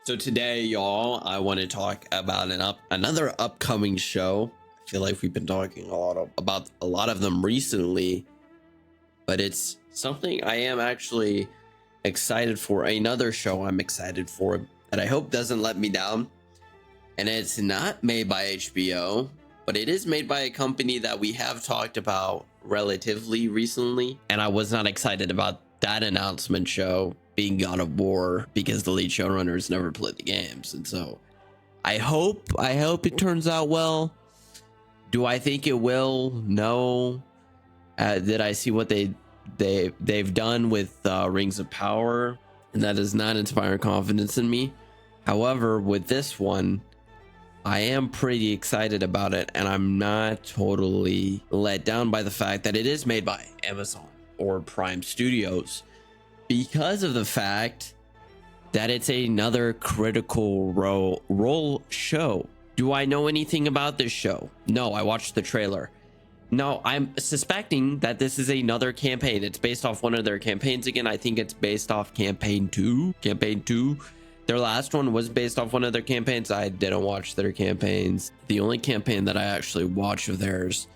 So today, y'all, I want to talk about another upcoming show. I feel like we've been talking about a lot of them recently, but it's something I am actually excited for. Another show I'm excited for that I hope doesn't let me down. And it's not made by HBO, but it is made by a company that we have talked about relatively recently. And I was not excited about that announcement show being God of War because the lead showrunners never played the games. And so I hope it turns out well. Do I think it will? No. Did I see what they've done with Rings of Power? And that does not inspire confidence in me. However, with this one, I am pretty excited about it, and I'm not totally let down by the fact that it is made by Amazon or Prime Studios, because of the fact that it's another Critical Role show. Do I know anything about this show? No, I watched the trailer. No, I'm suspecting that this is another campaign. It's based off one of their campaigns again. I think it's based off campaign 2. Their last one was based off one of their campaigns. I didn't watch their campaigns. The only campaign that I actually watch of theirs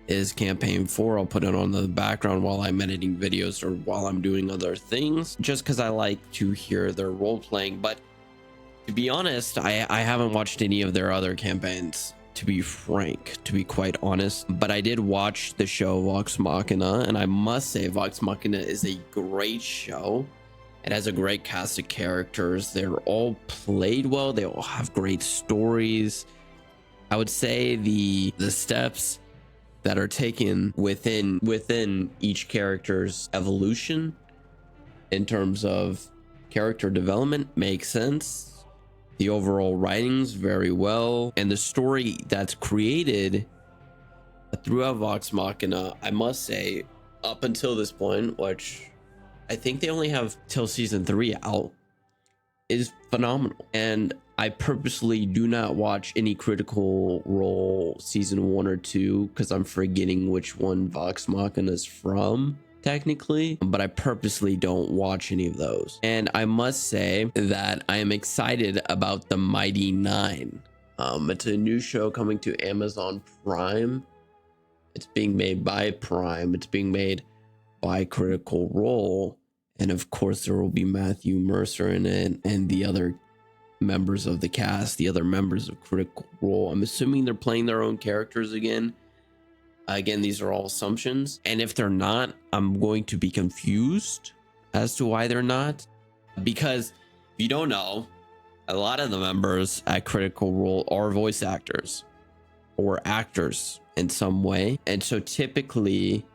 is campaign 4. I'll put it on the background while I'm editing videos or while I'm doing other things, just because I like to hear their role playing. But to be honest, I haven't watched any of their other campaigns, to be frank, to be quite honest. But I did watch the show Vox Machina, and I must say Vox Machina is a great show. It has a great cast of characters. They're all played well. They all have great stories. I would say the steps that are taken within each character's evolution in terms of character development makes sense. The overall writing's very well, and the story that's created throughout Vox Machina, I must say, up until this point, which I think they only have till season 3 out, is phenomenal. And I purposely do not watch any Critical Role season 1 or 2 because I'm forgetting which one Vox Machina is from technically, but I purposely don't watch any of those. And I must say that I am excited about the Mighty Nein. It's a new show coming to Amazon Prime. It's being made by Prime. It's being made by Critical Role, and of course there will be Matthew Mercer in it and the other members of the cast, the other members of Critical Role. I'm assuming they're playing their own characters again. These are all assumptions, and if they're not, I'm going to be confused as to why they're not, because if you don't know, a lot of the members at Critical Role are voice actors or actors in some way, and so typically,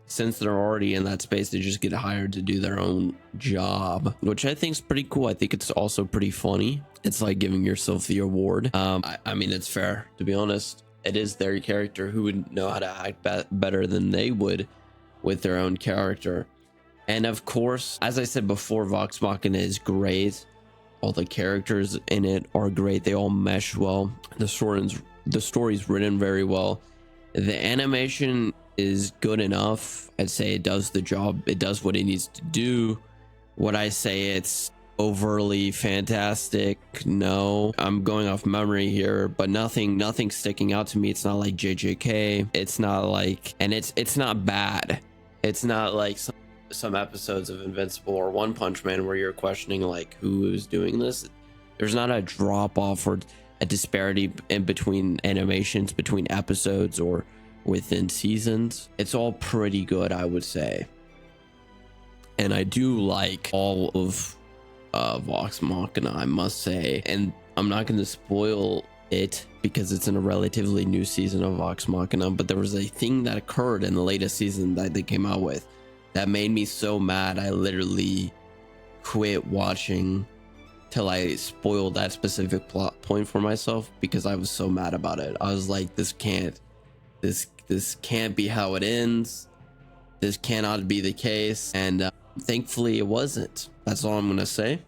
since they're already in that space, they just get hired to do their own job, which I think is pretty cool. I think it's also pretty funny. It's like giving yourself the award. I mean, it's fair, to be honest. It is their character. Who would know how to act better than they would with their own character? And of course, as I said before, Vox Machina is great. All the characters in it are great. They all mesh well. The story's written very well. The animation is good enough. I'd say it does the job. It does what it needs to do. Would I say it's overly fantastic? No, I'm going off memory here, but nothing sticking out to me. It's not like JJK. It's not like, and it's not bad. It's not like some episodes of Invincible or One Punch Man where you're questioning like who is doing this. There's not a drop off or a disparity in between animations, between episodes or within seasons. It's all pretty good, I would say. And I do like all of Vox Machina, I must say. And I'm not going to spoil it because it's in a relatively new season of Vox Machina, but there was a thing that occurred in the latest season that they came out with that made me so mad I literally quit watching till I spoiled that specific plot point for myself because I was so mad about it. I was like, this can't be how it ends. This cannot be the case. And thankfully it wasn't. That's all I'm gonna say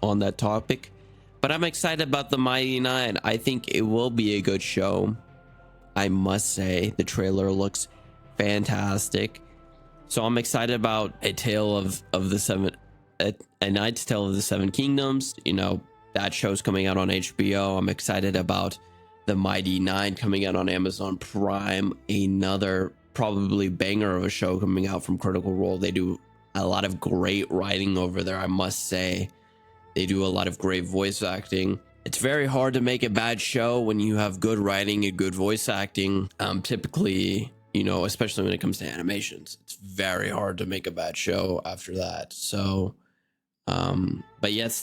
on that topic. But I'm excited about the Mighty Nein. I think it will be a good show. I must say the trailer looks fantastic. So I'm excited about a Knight's Tale of the Seven Kingdoms. You know, that show's coming out on HBO. I'm excited about the Mighty Nein coming out on Amazon Prime. Another probably banger of a show coming out from Critical Role. They do a lot of great writing over there, I must say. They do a lot of great voice acting. It's very hard to make a bad show when you have good writing and good voice acting. Typically, you know, especially when it comes to animations, it's very hard to make a bad show after that. So, but yet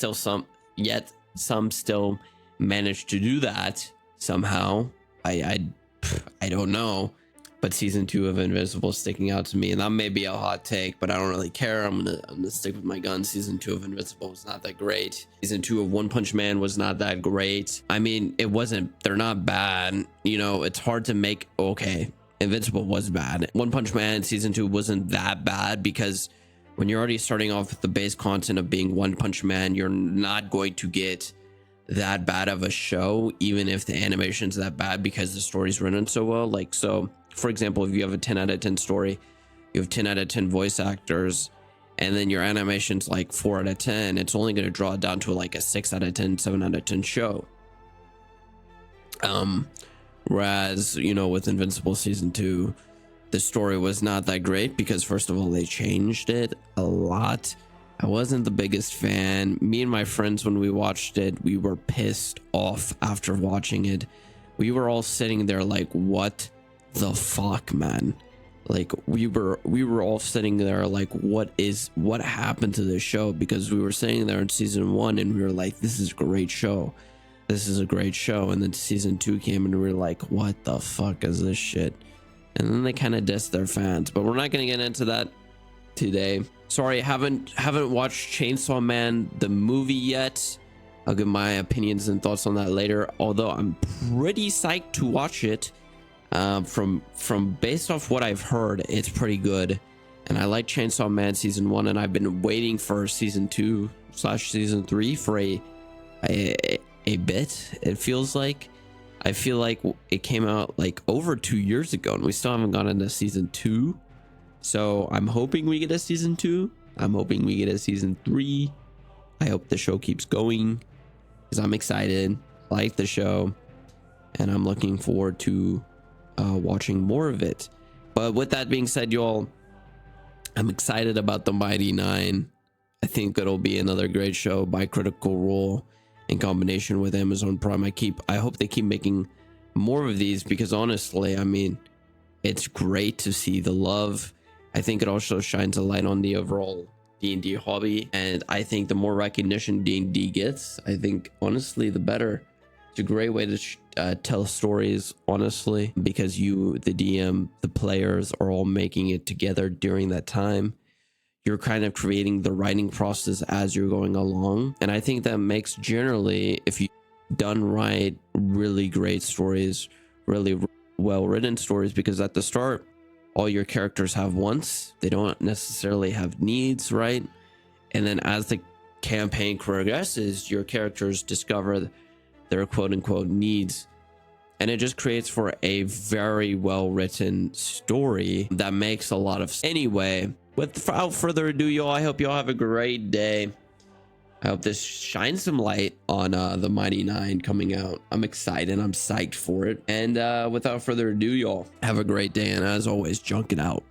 some still manage to do that somehow. I don't know, but season 2 of Invincible is sticking out to me, and that may be a hot take, but I don't really care. I'm gonna stick with my guns. Season 2 of Invincible was not that great. Season 2 of One Punch Man was not that great. I mean, they're not bad. You know, it's hard to make. Okay, Invincible was bad. One Punch Man season 2 wasn't that bad, because when you're already starting off with the base content of being One Punch Man, you're not going to get that bad of a show, even if the animation's that bad, because the story's written so well. Like, so for example, if you have a 10 out of 10 story, you have 10 out of 10 voice actors, and then your animation's like 4 out of 10, it's only going to draw it down to like a 6 out of 10, 7 out of 10 show. Whereas, you know, with Invincible season 2, the story was not that great, because first of all, they changed it a lot. I wasn't the biggest fan. Me and my friends, when we watched it, we were pissed off after watching it. We were all sitting there like, what the fuck, man? Like, we were all sitting there like, what happened to this show? Because we were sitting there in season 1 and we were like, this is a great show. This is a great show. And then season 2 came and we were like, what the fuck is this shit? And then they kind of dissed their fans, but we're not going to get into that today. Sorry, haven't watched Chainsaw Man the movie yet. I'll give my opinions and thoughts on that later, although I'm pretty psyched to watch it. From based off what I've heard, it's pretty good, and I like Chainsaw Man season 1, and I've been waiting for season 2/season 3 for a bit. It feels like, I feel like it came out like over 2 years ago, and we still haven't gone into season 2. So I'm hoping we get a season 2. I'm hoping we get a season 3. I hope the show keeps going, because I'm excited, like the show, and I'm looking forward to watching more of it. But with that being said, y'all, I'm excited about the Mighty Nein. I think it'll be another great show by Critical Role in combination with Amazon Prime. I hope they keep making more of these, because honestly, I mean, it's great to see the love. I think it also shines a light on the overall D&D hobby, and I think the more recognition D&D gets, I think honestly the better. It's a great way to tell stories, honestly, because you, the DM, the players are all making it together during that time. You're kind of creating the writing process as you're going along, and I think that makes, generally, if you done right, really great stories, really well written stories, because at the start, all your characters have wants. They don't necessarily have needs, right? And then as the campaign progresses, your characters discover their quote-unquote needs, and it just creates for a very well-written story that makes a lot of sense. Anyway, without further ado, y'all, I hope y'all have a great day. I hope this shines some light on the Mighty Nein coming out. I'm excited. I'm psyched for it. And without further ado, y'all, have a great day. And as always, junk it out.